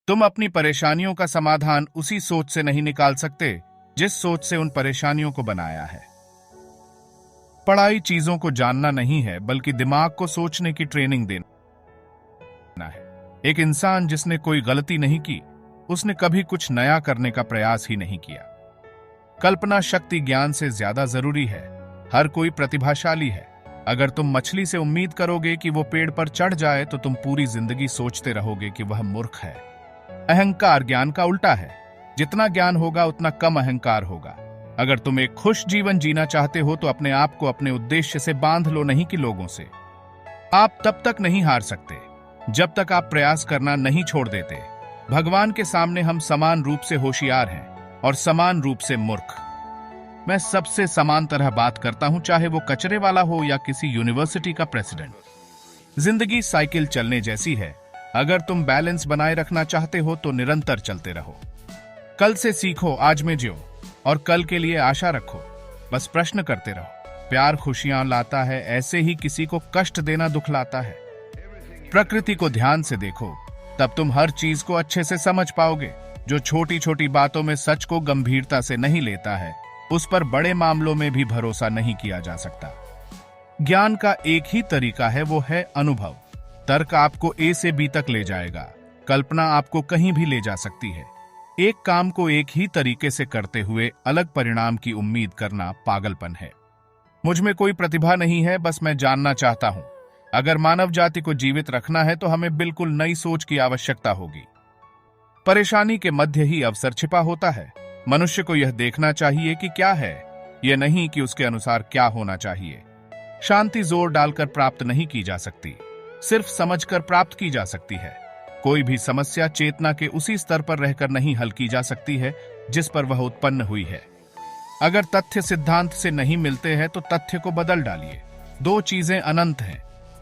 तुम अपनी परेशानियों का समाधान उसी सोच से नहीं निकाल सकते जिस सोच से उन परेशानियों को बनाया है। पढ़ाई चीजों को जानना नहीं है, बल्कि दिमाग को सोचने की ट्रेनिंग देना है। एक इंसान जिसने कोई गलती नहीं की, उसने कभी कुछ नया करने का प्रयास ही नहीं किया। कल्पना शक्ति ज्ञान से ज्यादा जरूरी है। हर कोई प्रतिभाशाली है। अगर तुम मछली से उम्मीद करोगे कि वो पेड़ पर चढ़ जाए तो तुम पूरी जिंदगी सोचते रहोगे कि वह मूर्ख है। अहंकार ज्ञान का उल्टा है। जितना ज्ञान होगा उतना कम अहंकार होगा। अगर तुम एक खुश जीवन जीना चाहते हो तो अपने आप को अपने उद्देश्य से बांध लो, नहीं कि लोगों से। आप तब तक नहीं हार सकते जब तक आप प्रयास करना नहीं छोड़ देते। भगवान के सामने हम समान रूप से होशियार हैं और समान रूप से मूर्ख। मैं सबसे समान तरह बात करता हूं, चाहे वो कचरे वाला हो या किसी यूनिवर्सिटी का प्रेसिडेंट। जिंदगी साइकिल चलने जैसी है। अगर तुम बैलेंस बनाए रखना चाहते हो तो निरंतर चलते रहो। कल से सीखो, आज में जियो और कल के लिए आशा रखो। बस प्रश्न करते रहो। प्यार खुशियां लाता है, ऐसे ही किसी को कष्ट देना दुख लाता है। प्रकृति को ध्यान से देखो, तब तुम हर चीज को अच्छे से समझ पाओगे। जो छोटी छोटी बातों में सच को गंभीरता से नहीं लेता है, उस पर बड़े मामलों में भी भरोसा नहीं किया जा सकता। ज्ञान का एक ही तरीका है, वो है अनुभव। तर्क आपको ए से बी तक ले जाएगा, कल्पना आपको कहीं भी ले जा सकती है। एक काम को एक ही तरीके से करते हुए अलग परिणाम की उम्मीद करना पागलपन है। मुझ में कोई प्रतिभा नहीं है, बस मैं जानना चाहता हूं। अगर मानव जाति को जीवित रखना है तो हमें बिल्कुल नई सोच की आवश्यकता होगी। परेशानी के मध्य ही अवसर छिपा होता है। मनुष्य को यह देखना चाहिए कि क्या है, यह नहीं कि उसके अनुसार क्या होना चाहिए। शांति जोर डालकर प्राप्त नहीं की जा सकती, सिर्फ समझकर प्राप्त की जा सकती है। कोई भी समस्या चेतना के उसी स्तर पर रहकर नहीं हल की जा सकती है जिस पर वह उत्पन्न हुई है। अगर तथ्य सिद्धांत से नहीं मिलते हैं तो तथ्य को बदल डालिए। दो चीजें अनंत हैं,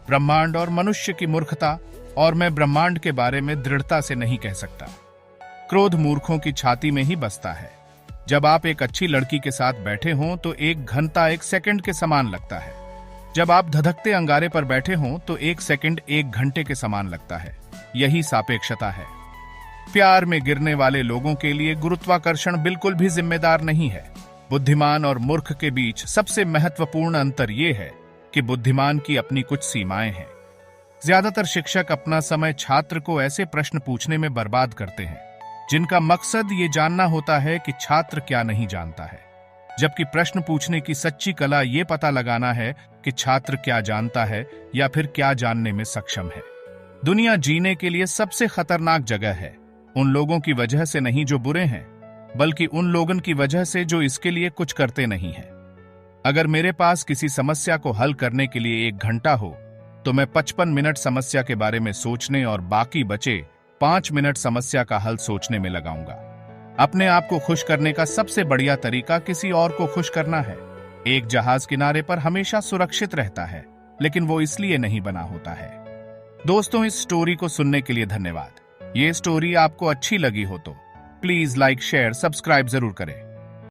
ब्रह्मांड और मनुष्य की मूर्खता, और मैं ब्रह्मांड के बारे में दृढ़ता से नहीं कह सकता। क्रोध मूर्खों की छाती में ही बसता है। जब आप एक अच्छी लड़की के साथ बैठे हों तो एक घंटा एक सेकंड के समान लगता है। जब आप धधकते अंगारे पर बैठे हों तो एक सेकंड एक घंटे के समान लगता है। यही सापेक्षता है। प्यार में गिरने वाले लोगों के लिए गुरुत्वाकर्षण बिल्कुल भी जिम्मेदार नहीं है। बुद्धिमान और मूर्ख के बीच सबसे महत्वपूर्ण अंतर यह है कि बुद्धिमान की अपनी कुछ सीमाएं हैं। ज्यादातर शिक्षक अपना समय छात्र को ऐसे प्रश्न पूछने में बर्बाद करते हैं जिनका मकसद ये जानना होता है कि छात्र क्या नहीं जानता है, जबकि प्रश्न पूछने की सच्ची कला ये पता लगाना है कि छात्र क्या जानता है या फिर क्या जानने में सक्षम है। दुनिया जीने के लिए सबसे खतरनाक जगह है, उन लोगों की वजह से नहीं जो बुरे हैं, बल्कि उन लोगों की वजह से जो इसके लिए कुछ करते नहीं हैं। अगर मेरे पास किसी समस्या को हल करने के लिए 1 घंटा हो तो मैं 55 मिनट समस्या के बारे में सोचने और बाकी बचे 5 मिनट समस्या का हल सोचने में लगाऊंगा। अपने आप को खुश करने का सबसे बढ़िया तरीका किसी और को खुश करना है। एक जहाज किनारे पर हमेशा सुरक्षित रहता है, लेकिन वो इसलिए नहीं बना होता है। दोस्तों, इस स्टोरी को सुनने के लिए धन्यवाद। ये स्टोरी आपको अच्छी लगी हो तो प्लीज लाइक, शेयर, सब्सक्राइब जरूर करें।